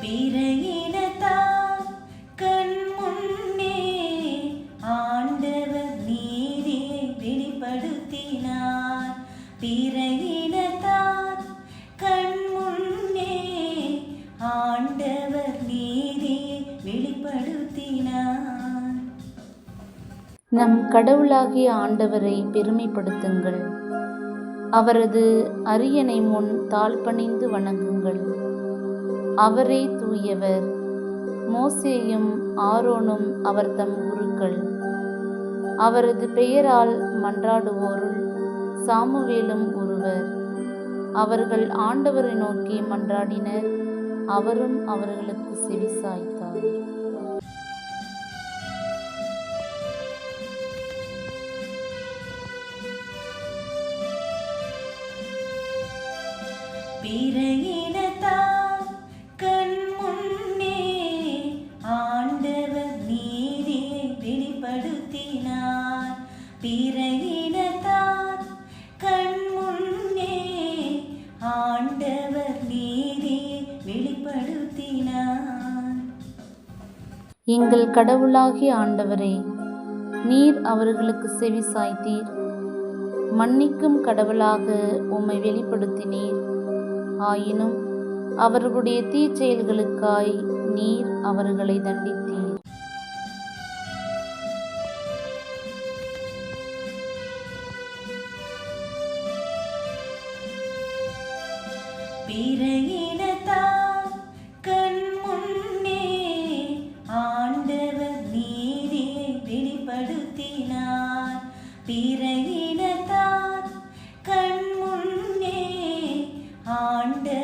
பிற இனத்தார் கண் முன்னே ஆண்டவர் நீதியை வெளிப்படுத்தினார். பிற இனத்தார் கண் முன்னே ஆண்டவர் நீதியை வெளிப்படுத்தினார். நம் கடவுளாகிய ஆண்டவரை பெருமைப்படுத்துங்கள். அவரது அரியணை முன் தாழ்பணிந்து வணங்குங்கள். அவரே தூயவர். மோசேயும் ஆரோனும் அவர் தம் குருக்கள். அவரது பெயரால் மன்றாடுவோருள் சாமுவேலும் ஒருவர். அவர்கள் ஆண்டவரை நோக்கி மன்றாடினர். அவரும் அவர்களுக்கு செவிசாய்த்தார். பிற இனத்தார் கண் முன்னே ஆண்டவர் நீதியை வெளிப்படுத்தினார். பிற இனத்தார் கண் முன்னே ஆண்டவர் நீதியை வெளிப்படுத்தினார். எங்கள் கடவுளாகிய ஆண்டவரே, நீர் அவர்களுக்கு செவி சாய்த்தீர். மன்னிக்கும் கடவுளாக உம்மை வெளிப்படுத்தினீர். ஆயினும் அவர்களுடைய தீச்செயல்களுக்காய் நீர் அவர்களை தண்டித்தீர். பிற இனத்தார் கண் முன்னே ஆண்டவர் நீதியை வெளிப்படுத்தினார். பிற இனத்தார் கண் முன்னே ஆண்டவர்